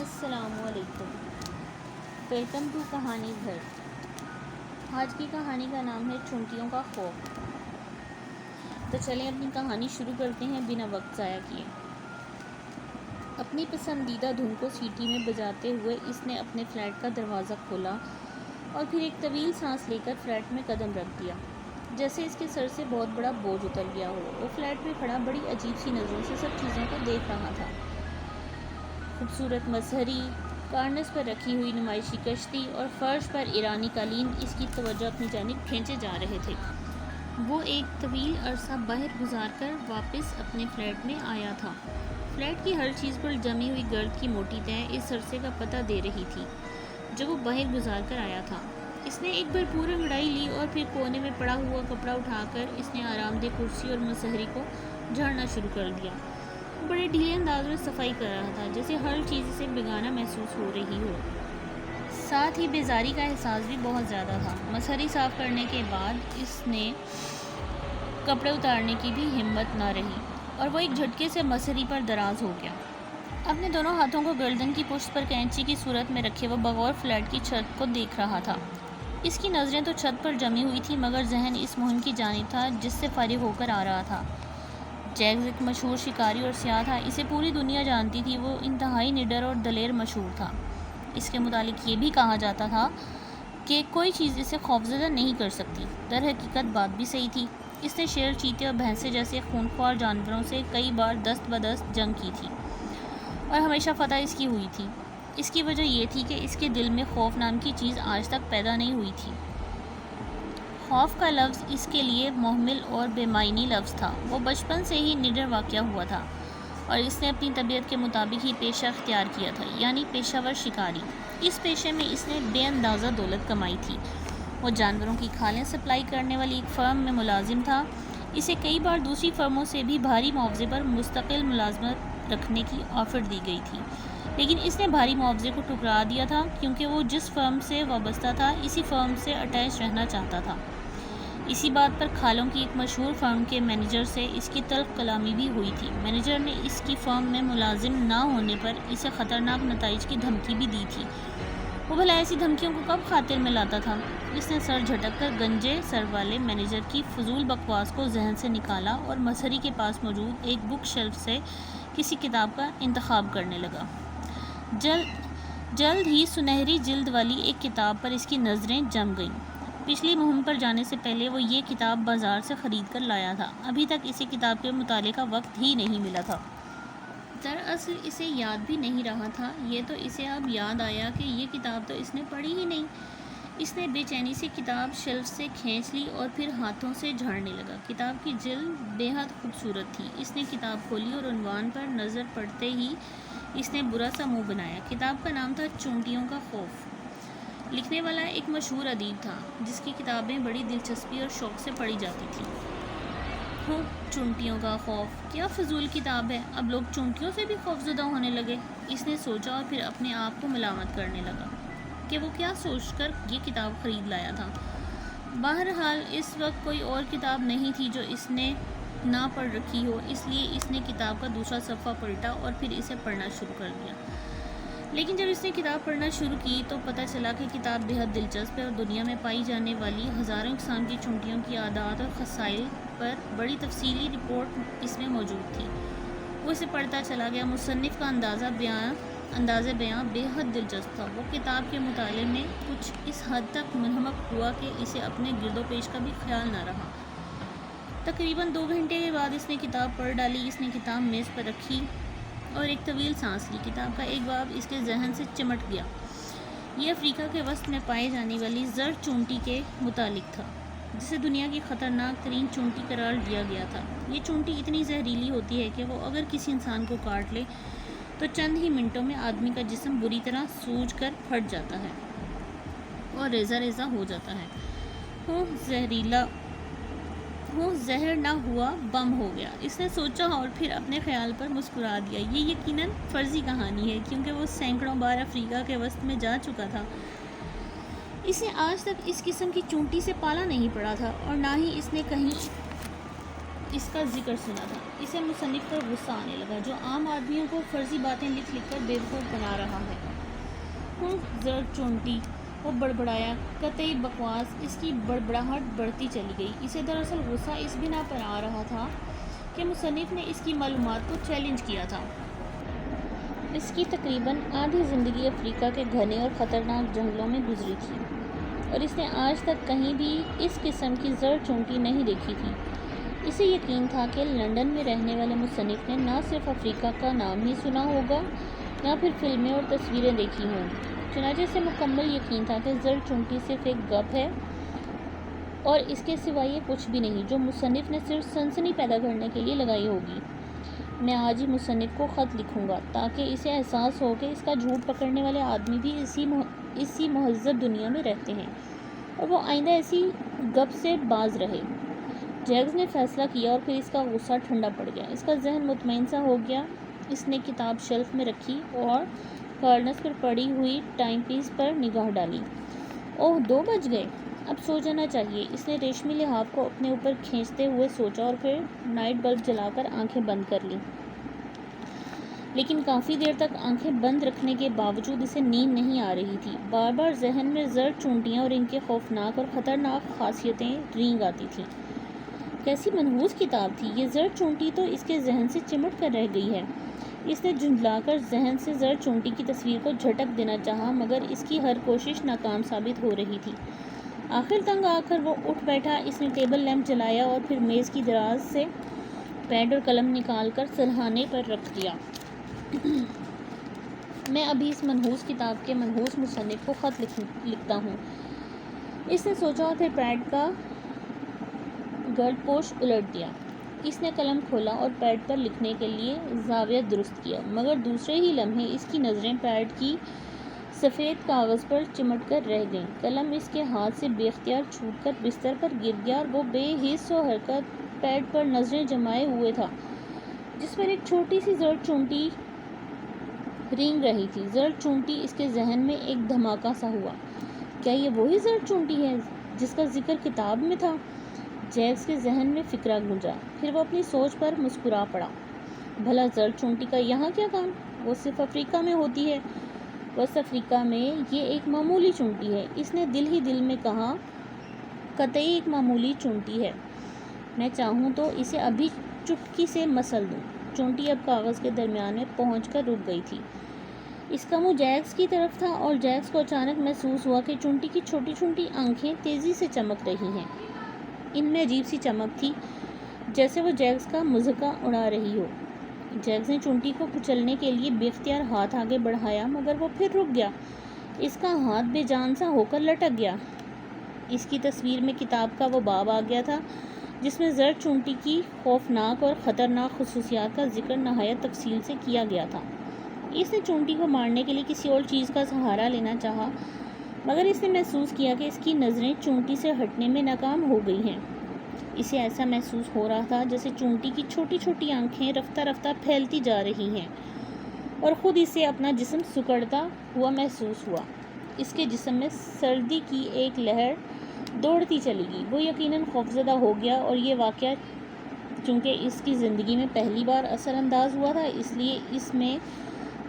السلام علیکم، welcome to کہانی گھر۔ آج کی کہانی کا نام ہے چونٹیوں کا خوف۔ تو چلیں اپنی کہانی شروع کرتے ہیں بنا وقت ضائع کیے۔ اپنی پسندیدہ دھن کو سیٹی میں بجاتے ہوئے اس نے اپنے فلیٹ کا دروازہ کھولا اور پھر ایک طویل سانس لے کر فلیٹ میں قدم رکھ دیا، جیسے اس کے سر سے بہت بڑا بوجھ اتر گیا ہو۔ وہ فلیٹ میں کھڑا بڑی عجیب سی نظروں سے سب چیزوں کو دیکھ رہا تھا۔ خوبصورت مظہری، کارنس پر رکھی ہوئی نمائشی کشتی اور فرش پر ایرانی قالین اس کی توجہ اپنی جانب کھینچے جا رہے تھے۔ وہ ایک طویل عرصہ باہر گزار کر واپس اپنے فلیٹ میں آیا تھا۔ فلیٹ کی ہر چیز پر جمی ہوئی گرد کی موٹی تہہ اس عرصے کا پتہ دے رہی تھی جو وہ باہر گزار کر آیا تھا۔ اس نے ایک بھرپور انگڑائی لی اور پھر کونے میں پڑا ہوا کپڑا اٹھا کر اس نے آرام دہ کرسی اور مظہری کو جھاڑنا شروع کر دیا۔ بڑے ڈھیلے انداز میں صفائی کر رہا تھا، جیسے ہر چیز اسے بیگانہ محسوس ہو رہی ہو۔ ساتھ ہی بیزاری کا احساس بھی بہت زیادہ تھا۔ مظہری صاف کرنے کے بعد اس نے کپڑے اتارنے کی بھی ہمت نہ رہی اور وہ ایک جھٹکے سے مظہری پر دراز ہو گیا۔ اپنے دونوں ہاتھوں کو گردن کی پشت پر کینچی کی صورت میں رکھے وہ بغور فلیٹ کی چھت کو دیکھ رہا تھا۔ اس کی نظریں تو چھت پر جمی ہوئی تھیں مگر ذہن اس مہم کی جانب تھا جس سے فارغ ہو کر آ رہا تھا۔ جیگز ایک مشہور شکاری اور سیاح تھا، اسے پوری دنیا جانتی تھی۔ وہ انتہائی نڈر اور دلیر مشہور تھا۔ اس کے متعلق یہ بھی کہا جاتا تھا کہ کوئی چیز اسے خوفزدہ نہیں کر سکتی۔ در حقیقت بات بھی صحیح تھی۔ اس نے شیر، چیتے اور بھینسیں جیسے خونخوار جانوروں سے کئی بار دست بدست جنگ کی تھی اور ہمیشہ فتح اس کی ہوئی تھی۔ اس کی وجہ یہ تھی کہ اس کے دل میں خوف نام کی چیز آج تک پیدا نہیں ہوئی تھی۔ خوف کا لفظ اس کے لیے محمل اور بے معنی لفظ تھا۔ وہ بچپن سے ہی نڈر واقع ہوا تھا اور اس نے اپنی طبیعت کے مطابق ہی پیشہ اختیار کیا تھا، یعنی پیشہ ور شکاری۔ اس پیشے میں اس نے بے اندازہ دولت کمائی تھی۔ وہ جانوروں کی کھالیں سپلائی کرنے والی ایک فرم میں ملازم تھا۔ اسے کئی بار دوسری فرموں سے بھی بھاری معاوضے پر مستقل ملازمت رکھنے کی آفر دی گئی تھی، لیکن اس نے بھاری معاوضے کو ٹھکرا دیا تھا کیونکہ وہ جس فرم سے وابستہ تھا اسی فرم سے اٹیچ رہنا چاہتا تھا۔ اسی بات پر کھالوں کی ایک مشہور فرم کے مینیجر سے اس کی تلخ کلامی بھی ہوئی تھی۔ مینیجر نے اس کی فرم میں ملازم نہ ہونے پر اسے خطرناک نتائج کی دھمکی بھی دی تھی۔ وہ بھلا ایسی دھمکیوں کو کب خاطر میں لاتا تھا؟ اس نے سر جھٹک کر گنجے سر والے مینیجر کی فضول بکواس کو ذہن سے نکالا اور مظہری کے پاس موجود ایک بک شیلف سے کسی کتاب کا انتخاب کرنے لگا۔ جلد ہی سنہری جلد والی ایک کتاب پر اس کی نظریں جم گئیں۔ پچھلی مہم پر جانے سے پہلے وہ یہ کتاب بازار سے خرید کر لایا تھا۔ ابھی تک اسے کتاب کے مطالعے کا وقت ہی نہیں ملا تھا۔ دراصل اسے یاد بھی نہیں رہا تھا۔ یہ تو اسے اب یاد آیا کہ یہ کتاب تو اس نے پڑھی ہی نہیں۔ اس نے بے چینی سے کتاب شیلف سے کھینچ لی اور پھر ہاتھوں سے جھاڑنے لگا۔ کتاب کی جلد بے حد خوبصورت تھی۔ اس نے کتاب کھولی اور عنوان پر نظر پڑتے ہی اس نے برا سا منہ بنایا۔ کتاب کا نام تھا چونٹیوں کا خوف۔ لکھنے والا ایک مشہور ادیب تھا جس کی کتابیں بڑی دلچسپی اور شوق سے پڑھی جاتی تھیں۔ چونٹیوں کا خوف، کیا فضول کتاب ہے! اب لوگ چونٹیوں سے بھی خوفزدہ ہونے لگے۔ اس نے سوچا اور پھر اپنے آپ کو ملامت کرنے لگا کہ وہ کیا سوچ کر یہ کتاب خرید لایا تھا۔ بہرحال اس وقت کوئی اور کتاب نہیں تھی جو اس نے نہ پڑھ رکھی ہو، اس لیے اس نے کتاب کا دوسرا صفحہ پلٹا اور پھر اسے پڑھنا شروع کر دیا۔ لیکن جب اس نے کتاب پڑھنا شروع کی تو پتہ چلا کہ کتاب بے حد دلچسپ ہے اور دنیا میں پائی جانے والی ہزاروں اقسام کی چونٹیوں کی عادات اور خصائل پر بڑی تفصیلی رپورٹ اس میں موجود تھی۔ وہ اسے پڑھتا چلا گیا۔ مصنف کا انداز بیاں بے حد دلچسپ تھا۔ وہ کتاب کے مطالعے میں کچھ اس حد تک منہمک ہوا کہ اسے اپنے گرد و پیش کا بھی خیال نہ رہا۔ تقریباً 2 گھنٹے کے بعد اس نے کتاب پڑھ ڈالی۔ اس نے کتاب میز پر رکھی اور ایک طویل سانس لی۔ کتاب کا ایک باب اس کے ذہن سے چمٹ گیا۔ یہ افریقہ کے وسط میں پائے جانے والی زر چونٹی کے متعلق تھا جسے دنیا کی خطرناک ترین چونٹی قرار دیا گیا تھا۔ یہ چونٹی اتنی زہریلی ہوتی ہے کہ وہ اگر کسی انسان کو کاٹ لے تو چند ہی منٹوں میں آدمی کا جسم بری طرح سوج کر پھٹ جاتا ہے اور ریزہ ریزہ ہو جاتا ہے۔ زہر نہ ہوا، بم ہو گیا، اس نے سوچا اور پھر اپنے خیال پر مسکرا دیا۔ یہ یقیناً فرضی کہانی ہے کیونکہ وہ سینکڑوں بار افریقہ کے وسط میں جا چکا تھا۔ اسے آج تک اس قسم کی چونٹی سے پالا نہیں پڑا تھا اور نہ ہی اس نے کہیں اس کا ذکر سنا تھا۔ اسے مصنف پر غصہ آنے لگا جو عام آدمیوں کو فرضی باتیں لکھ لکھ کر بیوقوف بنا رہا ہے۔ زرد چونٹی، وہ بڑبڑایا، قطعی بکواس۔ اس کی بڑبڑاہٹ بڑھتی چلی گئی۔ اسے دراصل غصہ اس بنا پر آ رہا تھا کہ مصنف نے اس کی معلومات کو چیلنج کیا تھا۔ اس کی تقریباً آدھی زندگی افریقہ کے گھنے اور خطرناک جنگلوں میں گزری تھی اور اس نے آج تک کہیں بھی اس قسم کی زرد چونٹی نہیں دیکھی تھی۔ اسے یقین تھا کہ لندن میں رہنے والے مصنف نے نہ صرف افریقہ کا نام ہی سنا ہوگا یا پھر فلمیں اور تصویریں دیکھی ہوں۔ چنانچہ اسے مکمل یقین تھا کہ زرد چونٹی صرف ایک گپ ہے اور اس کے سوا یہ کچھ بھی نہیں جو مصنف نے صرف سنسنی پیدا کرنے کے لیے لگائی ہوگی۔ میں آج ہی مصنف کو خط لکھوں گا تاکہ اسے احساس ہو کہ اس کا جھوٹ پکڑنے والے آدمی بھی اسی مہذب دنیا میں رہتے ہیں اور وہ آئندہ ایسی گپ سے باز رہے۔ جیکس نے فیصلہ کیا اور پھر اس کا غصہ ٹھنڈا پڑ گیا۔ اس کا ذہن مطمئن سا ہو گیا۔ اس نے کتاب شیلف میں رکھی اور کارنرز پر پڑی ہوئی ٹائم پیس پر نگاہ ڈالی۔ اوہ 2 بج گئے، اب سو جانا چاہیے۔ اس نے ریشمی لحاف کو اپنے اوپر کھینچتے ہوئے سوچا اور پھر نائٹ بلب جلا کر آنکھیں بند کر لیں، لیکن کافی دیر تک آنکھیں بند رکھنے کے باوجود اسے نیند نہیں آ رہی تھی۔ بار بار ذہن میں زرد چونٹیاں اور ان کے خوفناک اور خطرناک خاصیتیں رینگ آتی تھیں۔ کیسی منحوس کتاب تھی یہ! زرد چونٹی تو اس کے ذہن سے چمٹ کر رہ گئی ہے۔ اس نے جھنجلا کر ذہن سے زرد چونٹی کی تصویر کو جھٹک دینا چاہا مگر اس کی ہر کوشش ناکام ثابت ہو رہی تھی۔ آخر تنگ آ کر وہ اٹھ بیٹھا۔ اس نے ٹیبل لیمپ جلایا اور پھر میز کی دراز سے پیڈ اور قلم نکال کر سلہانے پر رکھ دیا۔ میں ابھی اس منحوس کتاب کے منحوس مصنف کو خط لکھتا ہوں، اس نے سوچا اور پھر پیڈ کا گرد پوش الٹ دیا۔ اس نے قلم کھولا اور پیڈ پر لکھنے کے لیے زاویہ درست کیا مگر دوسرے ہی لمحے اس کی نظریں پیڈ کی سفید کاغذ پر چمٹ کر رہ گئیں۔ قلم اس کے ہاتھ سے بے اختیار چھوٹ کر بستر پر گر گیا اور وہ بے حس و حرکت پیڈ پر نظریں جمائے ہوئے تھا جس پر ایک چھوٹی سی زرد چونٹی رینگ رہی تھی۔ زرد چونٹی! اس کے ذہن میں ایک دھماکہ سا ہوا۔ کیا یہ وہی زرد چونٹی ہے جس کا ذکر کتاب میں تھا؟ جیکس کے ذہن میں فکرہ گونجا، پھر وہ اپنی سوچ پر مسکرا پڑا۔ بھلا زرد چونٹی کا یہاں کیا کام؟ وہ صرف افریقہ میں ہوتی ہے۔ وسط افریقہ میں یہ ایک معمولی چونٹی ہے۔ اس نے دل ہی دل میں کہا، قطعی ایک معمولی چونٹی ہے۔ میں چاہوں تو اسے ابھی چٹکی سے مسل دوں۔ چونٹی اب کاغذ کے درمیان میں پہنچ کر رک گئی تھی۔ اس کا منہ جیکس کی طرف تھا اور جیکس کو اچانک محسوس ہوا کہ چونٹی کی چھوٹی چھوٹی آنکھیں تیزی سے چمک رہی ہیں۔ ان میں عجیب سی چمک تھی جیسے وہ جیکس کا مضحکہ اڑا رہی ہو۔ جیکس نے چونٹی کو کچلنے کے لیے بے اختیار ہاتھ آگے بڑھایا مگر وہ پھر رک گیا۔ اس کا ہاتھ بے جان سا ہو کر لٹک گیا۔ اس کی تصویر میں کتاب کا وہ باب آ گیا تھا جس میں زرد چونٹی کی خوفناک اور خطرناک خصوصیات کا ذکر نہایت تفصیل سے کیا گیا تھا۔ اس نے چونٹی کو مارنے کے لیے کسی اور چیز کا سہارا لینا چاہا مگر اس نے محسوس کیا کہ اس کی نظریں چونٹی سے ہٹنے میں ناکام ہو گئی ہیں۔ اسے ایسا محسوس ہو رہا تھا جیسے چونٹی کی چھوٹی چھوٹی آنکھیں رفتہ رفتہ پھیلتی جا رہی ہیں اور خود اسے اپنا جسم سکڑتا ہوا محسوس ہوا۔ اس کے جسم میں سردی کی ایک لہر دوڑتی چلی گئی۔ وہ یقیناً خوفزدہ ہو گیا اور یہ واقعہ چونکہ اس کی زندگی میں پہلی بار اثر انداز ہوا تھا اس لیے اس میں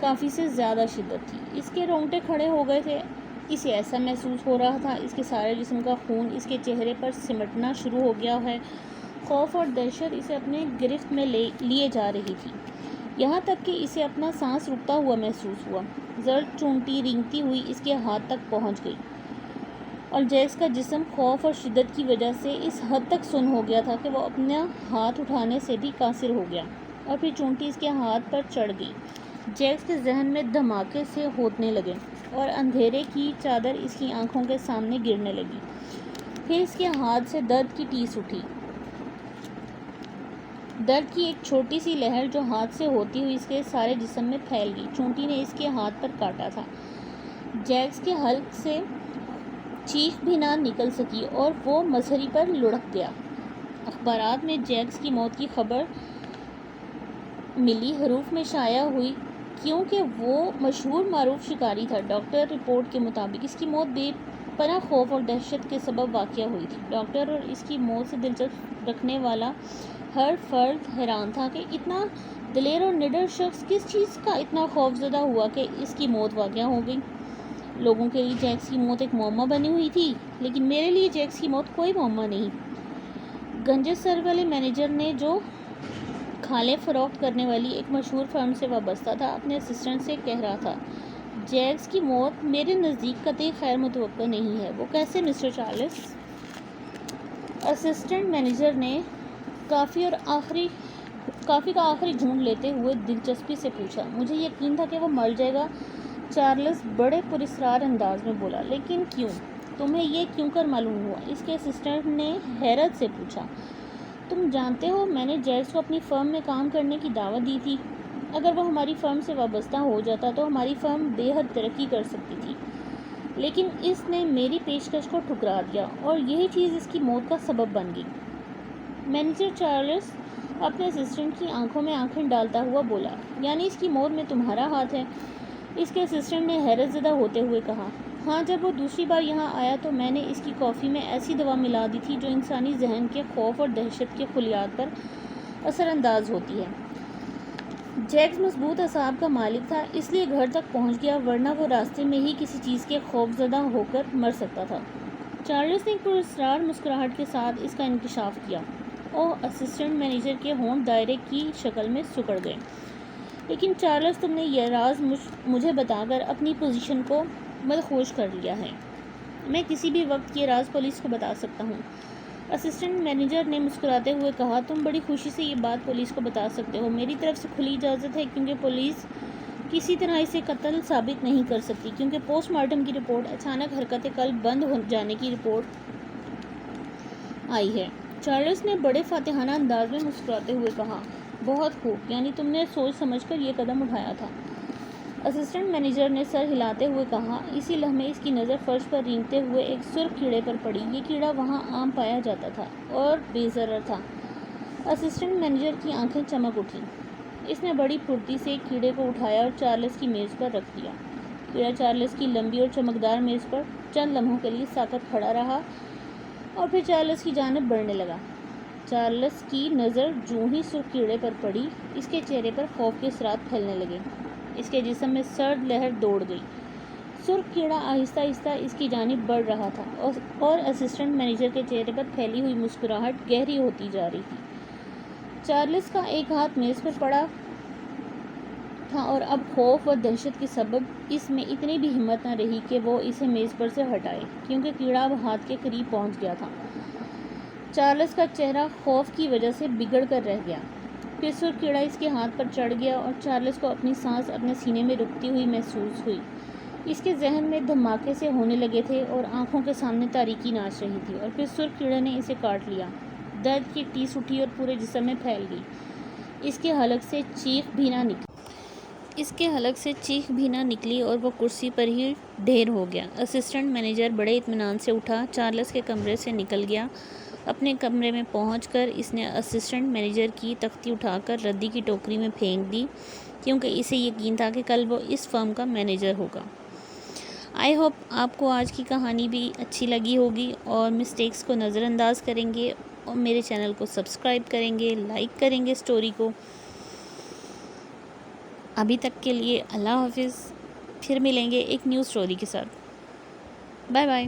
کافی سے زیادہ شدت تھی۔ اس کے رونگٹے کھڑے ہو گئے تھے۔ اسے ایسا محسوس ہو رہا تھا اس کے سارے جسم کا خون اس کے چہرے پر سمٹنا شروع ہو گیا ہے۔ خوف اور دہشت اسے اپنے گرفت میں لیے جا رہی تھی یہاں تک کہ اسے اپنا سانس رکتا ہوا محسوس ہوا۔ زرد چونٹی رینگتی ہوئی اس کے ہاتھ تک پہنچ گئی اور جیکس کا جسم خوف اور شدت کی وجہ سے اس حد تک سن ہو گیا تھا کہ وہ اپنا ہاتھ اٹھانے سے بھی قاصر ہو گیا اور پھر چونٹی اس کے ہاتھ پر چڑھ گئی۔ جیکس کے ذہن میں دھماکے سے ہونے لگے اور اندھیرے کی چادر اس کی آنکھوں کے سامنے گرنے لگی۔ پھر اس کے ہاتھ سے درد کی ٹیس اٹھی، درد کی ایک چھوٹی سی لہر جو ہاتھ سے ہوتی ہوئی اس کے سارے جسم میں پھیل گئی۔ چونٹی نے اس کے ہاتھ پر کاٹا تھا۔ جیکس کے حلق سے چیخ بھی نہ نکل سکی اور وہ مظہری پر لڑھک گیا۔ اخبارات میں جیکس کی موت کی خبر ملی حروف میں شائع ہوئی کیونکہ وہ مشہور معروف شکاری تھا۔ ڈاکٹر رپورٹ کے مطابق اس کی موت بے پناہ خوف اور دہشت کے سبب واقع ہوئی تھی۔ ڈاکٹر اور اس کی موت سے دلچسپی رکھنے والا ہر فرد حیران تھا کہ اتنا دلیر اور نڈر شخص کس چیز کا اتنا خوف زدہ ہوا کہ اس کی موت واقع ہو گئی۔ لوگوں کے لیے جیکس کی موت ایک معمہ بنی ہوئی تھی، لیکن میرے لیے جیکس کی موت کوئی معمہ نہیں۔ گنجے سر والے مینیجر نے، جو کھالیں فروخت کرنے والی ایک مشہور فرم سے وابستہ تھا، اپنے اسسٹنٹ سے کہہ رہا تھا، جیکس کی موت میرے نزدیک قطعی خیر متوقع نہیں ہے۔ وہ کیسے مسٹر چارلس؟ اسسٹنٹ مینیجر نے کافی کا آخری گھونٹ لیتے ہوئے دلچسپی سے پوچھا۔ مجھے یقین تھا کہ وہ مر جائے گا، چارلس بڑے پراسرار انداز میں بولا۔ لیکن کیوں؟ تمہیں یہ کیوں کر معلوم ہوا؟ اس کے اسسٹنٹ نے حیرت سے پوچھا۔ تم جانتے ہو، میں نے جیکس کو اپنی فرم میں کام کرنے کی دعوت دی تھی۔ اگر وہ ہماری فرم سے وابستہ ہو جاتا تو ہماری فرم بے حد ترقی کر سکتی تھی، لیکن اس نے میری پیشکش کو ٹھکرا دیا اور یہی چیز اس کی موت کا سبب بن گئی۔ مینیجر چارلس اپنے اسسٹنٹ کی آنکھوں میں آنکھیں ڈالتا ہوا بولا، یعنی اس کی موت میں تمہارا ہاتھ ہے؟ اس کے اسسٹنٹ نے حیرت زدہ ہوتے ہوئے کہا، ہاں، جب وہ دوسری بار یہاں آیا تو میں نے اس کی کافی میں ایسی دوا ملا دی تھی جو انسانی ذہن کے خوف اور دہشت کے خلیات پر اثر انداز ہوتی ہے۔ جیکس مضبوط اعصاب کا مالک تھا، اس لیے گھر تک پہنچ گیا، ورنہ وہ راستے میں ہی کسی چیز کے خوف زدہ ہو کر مر سکتا تھا۔ چارلس نے ایک پراسرار مسکراہٹ کے ساتھ اس کا انکشاف کیا۔ اسسٹنٹ مینیجر کے ہونٹ دائرے کی شکل میں سکڑ گئے۔ لیکن چارلس، تم نے یہ راز مجھے بتا کر اپنی پوزیشن کو مدہوش کر لیا ہے۔ میں کسی بھی وقت یہ راز پولیس کو بتا سکتا ہوں۔ اسسٹنٹ مینیجر نے مسکراتے ہوئے کہا، تم بڑی خوشی سے یہ بات پولیس کو بتا سکتے ہو۔ میری طرف سے کھلی اجازت ہے، کیونکہ پولیس کسی طرح اسے قتل ثابت نہیں کر سکتی، کیونکہ پوسٹ مارٹم کی رپورٹ اچانک حرکت قلب بند ہو جانے کی رپورٹ آئی ہے۔ چارلس نے بڑے فاتحانہ انداز میں مسکراتے ہوئے کہا، بہت خوب، یعنی تم نے سوچ سمجھ کر یہ قدم اٹھایا تھا۔ اسسٹنٹ مینیجر نے سر ہلاتے ہوئے کہا۔ اسی لمحے اس کی نظر فرش پر رینگتے ہوئے ایک سرخ کیڑے پر پڑی۔ یہ کیڑا وہاں عام پایا جاتا تھا اور بے ضرر تھا۔ اسسٹنٹ مینیجر کی آنکھیں چمک اٹھیں۔ اس نے بڑی پھرتی سے کیڑے کو اٹھایا اور چارلس کی میز پر رکھ دیا۔ کیڑا چارلس کی لمبی اور چمکدار میز پر چند لمحوں کے لیے ساکت کھڑا رہا اور پھر چارلس کی جانب بڑھنے لگا۔ چارلس کی نظر جوں ہی سرخ کیڑے پر پڑی، اس کے چہرے پر خوف کے اثرات پھیلنے لگے۔ اس کے جسم میں سرد لہر دوڑ گئی۔ سرخ کیڑا آہستہ آہستہ اس کی جانب بڑھ رہا تھا اور اسسٹنٹ مینیجر کے چہرے پر پھیلی ہوئی مسکراہٹ گہری ہوتی جا رہی تھی۔ چارلس کا ایک ہاتھ میز پر پڑا تھا اور اب خوف و دہشت کے سبب اس میں اتنی بھی ہمت نہ رہی کہ وہ اسے میز پر سے ہٹائے، کیونکہ کیڑا اب ہاتھ کے قریب پہنچ گیا تھا۔ چارلس کا چہرہ خوف کی وجہ سے بگڑ کر رہ گیا۔ پھر سرخ کیڑا اس کے ہاتھ پر چڑھ گیا اور چارلس کو اپنی سانس اپنے سینے میں رکتی ہوئی محسوس ہوئی۔ اس کے ذہن میں دھماکے سے ہونے لگے تھے اور آنکھوں کے سامنے تاریکی ناچ رہی تھی، اور پھر سرخ کیڑے نے اسے کاٹ لیا۔ درد کی ٹیس اٹھی اور پورے جسم میں پھیل گئی۔ اس کے حلق سے چیخ بھی نہ نکلی اور وہ کرسی پر ہی ڈھیر ہو گیا۔ اسسٹنٹ مینیجر بڑے اطمینان سے اٹھا، چارلس کے کمرے سے نکل گیا۔ اپنے کمرے میں پہنچ کر اس نے اسسٹنٹ مینیجر کی تختی اٹھا کر ردی کی ٹوکری میں پھینک دی، کیونکہ اسے یقین تھا کہ کل وہ اس فرم کا مینیجر ہوگا۔ آئی ہوپ آپ کو آج کی کہانی بھی اچھی لگی ہوگی اور مسٹیکس کو نظر انداز کریں گے اور میرے چینل کو سبسکرائب کریں گے، لائک کریں گے سٹوری کو۔ ابھی تک کے لیے اللہ حافظ، پھر ملیں گے ایک نیو سٹوری کے ساتھ۔ Bye bye.